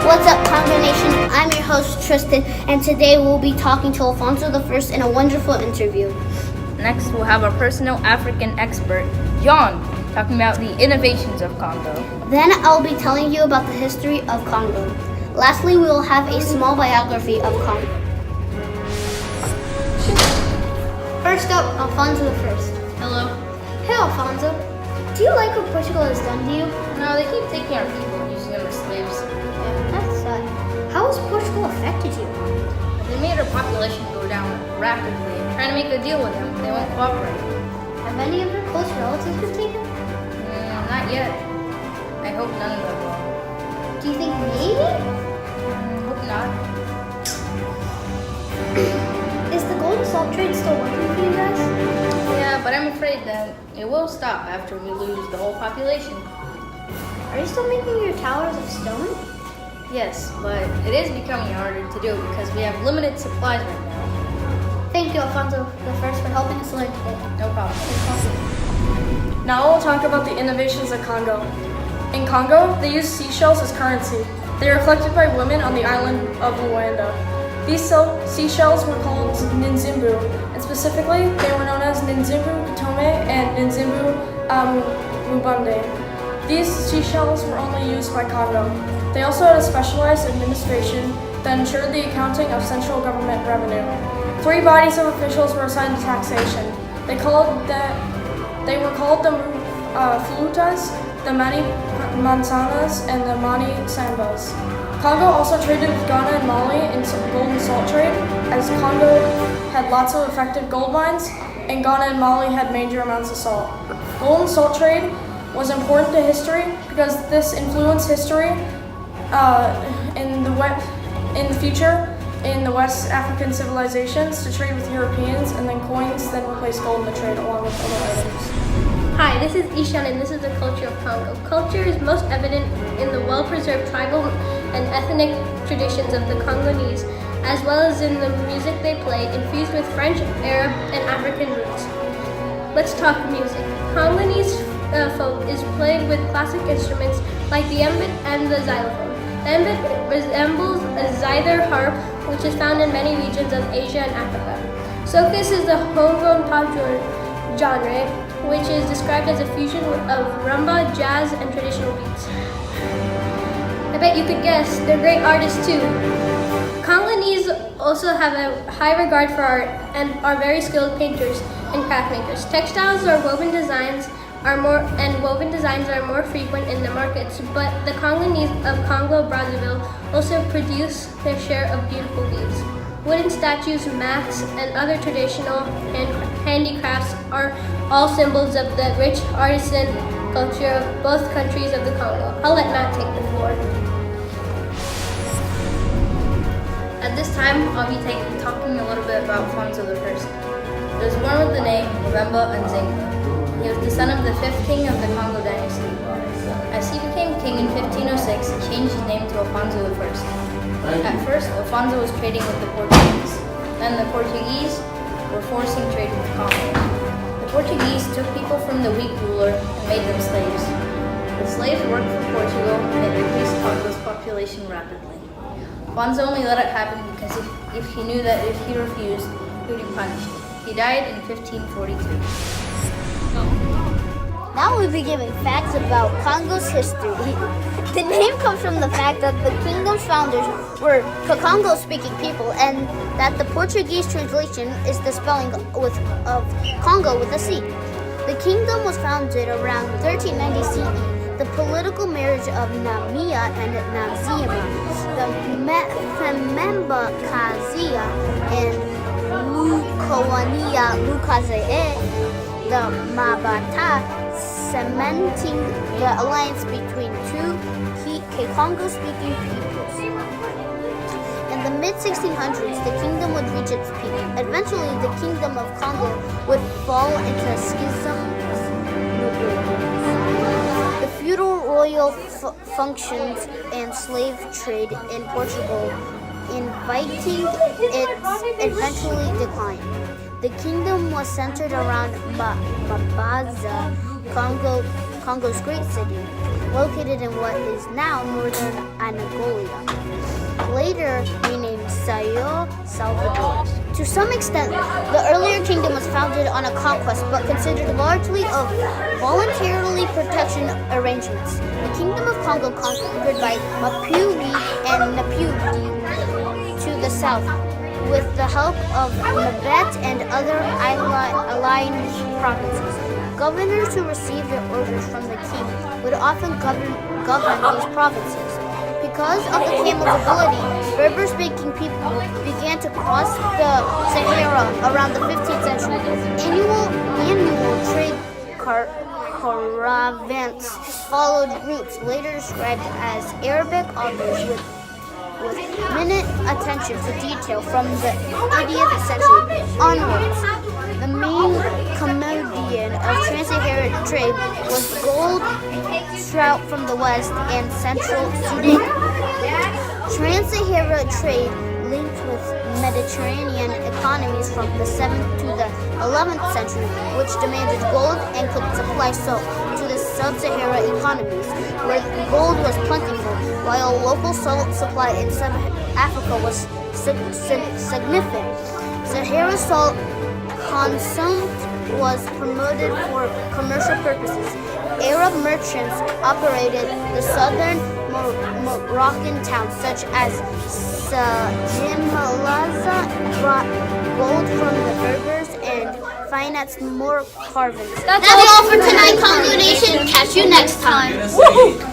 What's up, Kongo Nation? I'm your host, Tristan, and today we'll be talking to Alfonso I in a wonderful interview. Next, we'll have our personal African expert, John, talking about the innovations of Congo. Then I'll be telling you about the history of Congo. Lastly, we will have a small biography of Congo. First up, Alfonso I. Hello. Hey, Alfonso. Do you like what Portugal has done to you? No, they keep taking our people and using them as slaves. Yeah, that's sad. How has Portugal affected you? They made our population go down rapidly. Trying to make a deal with them, they won't cooperate. Have any of your close relatives been taken? Not yet. I hope none of them will. Do you think maybe? Hope not. Is the gold and salt trade still working for you guys? Yeah, but I'm afraid that it will stop after we lose the whole population. Are you still making your towers of stone? Yes, but it is becoming harder to do because we have limited supplies right now. Thank you, Alfonso I, for helping us learn today. No problem. Now we'll talk about the innovations of Congo. In Congo, they use seashells as currency. They are collected by women on the island of Luanda. These seashells were called Nzimbu, and specifically, they were known as Nzimbu Katome and Nzimbu Mubande. These seashells were only used by Congo. They also had a specialized administration that ensured the accounting of central government revenue. 3 bodies of officials were assigned to taxation. They were called the Flutas, the Mani Manzanas, and the Mani Sambas. Congo also traded with Ghana and Mali in gold and salt trade, as Congo had lots of effective gold mines, and Ghana and Mali had major amounts of salt. Gold and salt trade was important to history because this influenced history in the future in the West African civilizations to trade with Europeans, and then coins then replaced gold in the trade along with other items. Hi, this is Ishaan and this is the culture of Congo. Culture is most evident in the well-preserved tribal and ethnic traditions of the Congolese, as well as in the music they play, infused with French, Arab, and African roots. Let's talk music. Congolese folk is played with classic instruments like the mbit and the xylophone. The mbit resembles a zither harp, which is found in many regions of Asia and Africa. Soukous is the homegrown pop genre, which is described as a fusion of rumba, jazz, and traditional beats. I bet you could guess, they're great artists too. Congolese also have a high regard for art and are very skilled painters and craft makers. Textiles or woven designs are more frequent in the markets, but the Congolese of Congo Brazzaville also produce their share of beautiful beads. Wooden statues, mats, and other traditional handicrafts are all symbols of the rich artisan culture of both countries of the Congo. I'll let Matt take the floor. At this time, I'll be talking a little bit about Alfonso I. He was born with the name Mbemba Nzinga. He was the son of the 5th king of the Congo dynasty. As he became king in 1506, he changed his name to Alfonso I. At first, Alfonso was trading with the Portuguese. Then the Portuguese were forcing trade with Congo. The Portuguese took people from the weak ruler and made them slaves. The slaves worked for Portugal and it increased Congo's population rapidly. Alfonso only let it happen because if he knew that if he refused, he would be punished. He died in 1542. Now we'll be giving facts about Congo's history. The name comes from the fact that the kingdom's founders were Congo-speaking people, and that the Portuguese translation is the spelling of Congo with a C. The kingdom was founded around 1390 CE. The political marriage of Namia and Nazima, the Memba Kazia and Lukowania Lukazee, the Mabata, cementing the alliance between two Congo-speaking peoples. In the mid-1600s, the kingdom would reach its peak. Eventually, the kingdom of Congo would fall into schism. The feudal royal functions and slave trade in Portugal, inviting its eventually decline. The kingdom was centered around Mabaza, Congo Congo's great city, located in what is now northern Angola, later renamed Sao Salvador. To some extent, the earlier kingdom was founded on a conquest, but considered largely of voluntarily protection arrangements. The Kingdom of Congo, conquered by Mapuhi and Naputi to the south, with the help of Mabet and other allied provinces. Governors who received their orders from the king would often govern these provinces. Because of the camel's ability, Berber-speaking people began to cross the Sahara around the 15th century. Annual trade caravans followed routes later described as Arabic authors with minute attention to detail from the 80th century onwards. The main commodian of trans-Saharan trade was gold, trout from the west and central Sudan. Trans-Saharan trade linked with Mediterranean economies from the 7th to the 11th century, which demanded gold and could supply salt to the sub-Saharan economies, where gold was plentiful, while local salt supply in Sub-Africa was significant. Sahara salt consumed was promoted for commercial purposes. Arab merchants operated the southern Moroccan towns such as Sajimalaza, brought gold from the Berbers and financed more carvings. That's all for tonight, Congo Nation. Catch you next time. Woohoo!